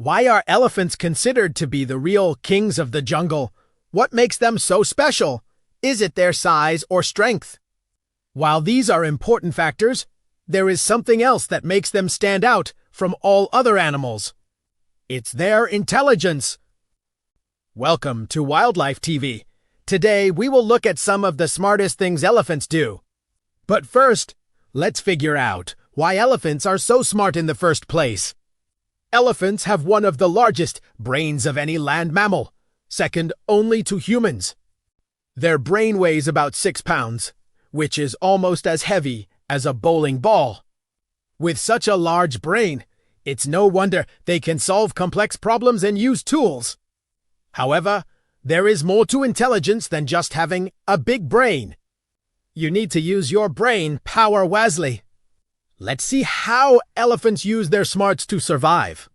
Why are elephants considered to be the real kings of the jungle? What makes them so special? Is it their size or strength? While these are important factors, there is something else that makes them stand out from all other animals. It's their intelligence. Welcome to Wildlife TV. Today, we will look at some of the smartest things elephants do. But first, let's figure out why elephants are so smart in the first place. Elephants have one of the largest brains of any land mammal, second only to humans. Their brain weighs about 6 pounds, which is almost as heavy as a bowling ball. With such a large brain, it's no wonder they can solve complex problems and use tools. However, there is more to intelligence than just having a big brain. You need to use your brain power wisely. Let's see how elephants use their smarts to survive.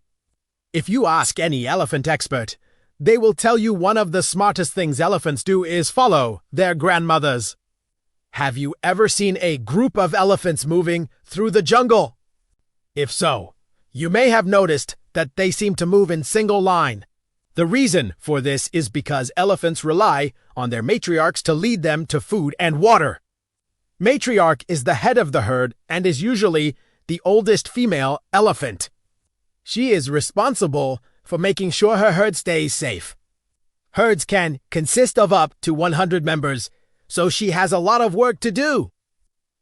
If you ask any elephant expert, they will tell you one of the smartest things elephants do is follow their grandmothers. Have you ever seen a group of elephants moving through the jungle? If so, you may have noticed that they seem to move in single line. The reason for this is because elephants rely on their matriarchs to lead them to food and water. Matriarch is the head of the herd and is usually the oldest female elephant. She is responsible for making sure her herd stays safe. Herds can consist of up to 100 members, so she has a lot of work to do.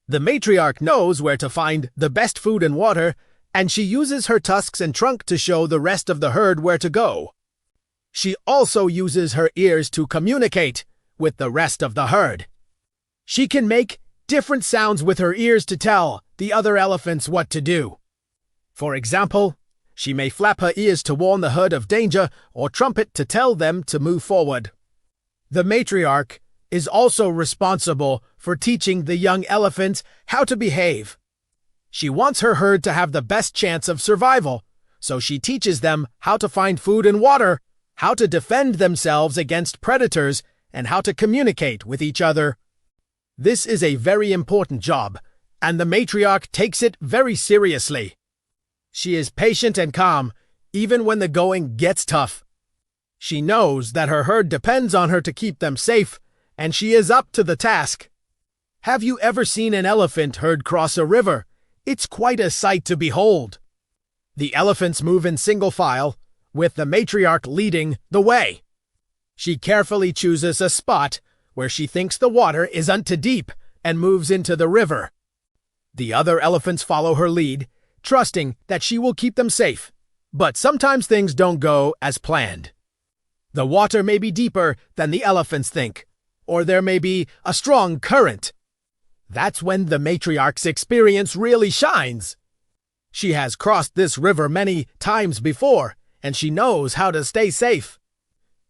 The matriarch knows where to find the best food and water, and she uses her tusks and trunk to show the rest of the herd where to go. She also uses her ears to communicate with the rest of the herd. She can make different sounds with her ears to tell the other elephants what to do. For example, she may flap her ears to warn the herd of danger or trumpet to tell them to move forward. The matriarch is also responsible for teaching the young elephants how to behave. She wants her herd to have the best chance of survival, so she teaches them how to find food and water, how to defend themselves against predators, and how to communicate with each other. This is a very important job, and the matriarch takes it very seriously. She is patient and calm, even when the going gets tough. She knows that her herd depends on her to keep them safe, and she is up to the task. Have you ever seen an elephant herd cross a river? It's quite a sight to behold. The elephants move in single file, with the matriarch leading the way. She carefully chooses a spot where she thinks the water isn't too deep and moves into the river. The other elephants follow her lead, trusting that she will keep them safe. But sometimes things don't go as planned. The water may be deeper than the elephants think, or there may be a strong current. That's when the matriarch's experience really shines. She has crossed this river many times before, and she knows how to stay safe.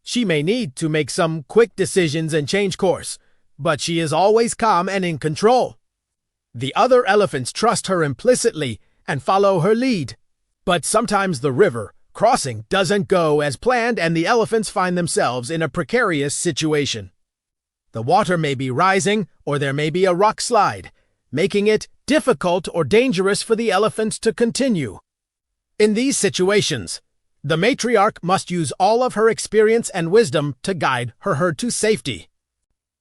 She may need to make some quick decisions and change course, but she is always calm and in control. The other elephants trust her implicitly and follow her lead. But sometimes the river crossing doesn't go as planned and the elephants find themselves in a precarious situation. The water may be rising or there may be a rock slide, making it difficult or dangerous for the elephants to continue. In these situations, the matriarch must use all of her experience and wisdom to guide her herd to safety.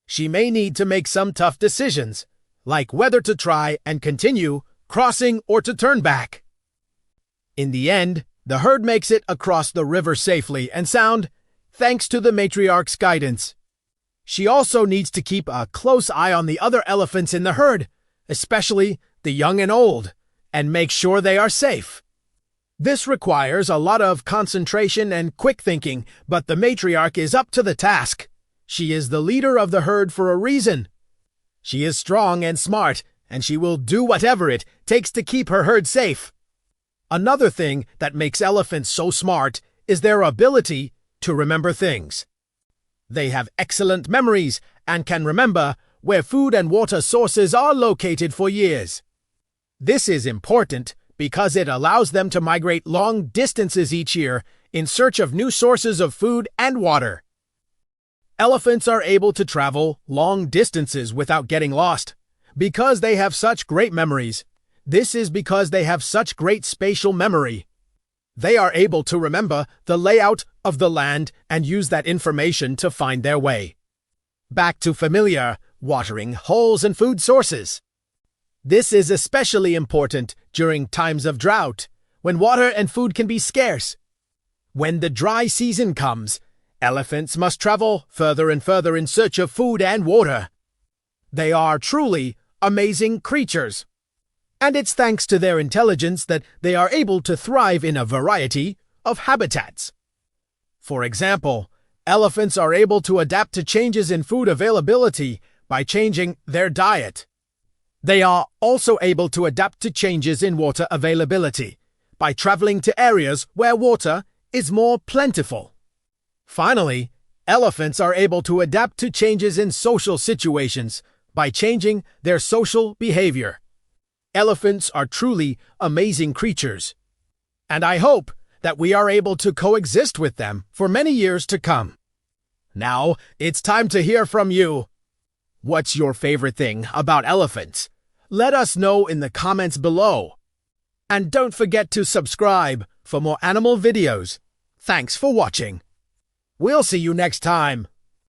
She may need to make some tough decisions, like whether to try and continue crossing or to turn back. In the end, the herd makes it across the river safely and sound, thanks to the matriarch's guidance. She also needs to keep a close eye on the other elephants in the herd, especially the young and old, and make sure they are safe. This requires a lot of concentration and quick thinking, but the matriarch is up to the task. She is the leader of the herd for a reason. She is strong and smart, and she will do whatever it takes to keep her herd safe. Another thing that makes elephants so smart is their ability to remember things. They have excellent memories and can remember where food and water sources are located for years. This is important because it allows them to migrate long distances each year in search of new sources of food and water. Elephants are able to travel long distances without getting lost because they have such great memories. This is because they have such great spatial memory. They are able to remember the layout of the land and use that information to find their way back to familiar watering holes and food sources. This is especially important during times of drought, when water and food can be scarce. When the dry season comes, elephants must travel further and further in search of food and water. They are truly amazing creatures. And it's thanks to their intelligence that they are able to thrive in a variety of habitats. For example, elephants are able to adapt to changes in food availability by changing their diet. They are also able to adapt to changes in water availability by traveling to areas where water is more plentiful. Finally, elephants are able to adapt to changes in social situations by changing their social behavior. Elephants are truly amazing creatures, and I hope that we are able to coexist with them for many years to come. Now, it's time to hear from you. What's your favorite thing about elephants? Let us know in the comments below. And don't forget to subscribe for more animal videos. Thanks for watching. We'll see you next time.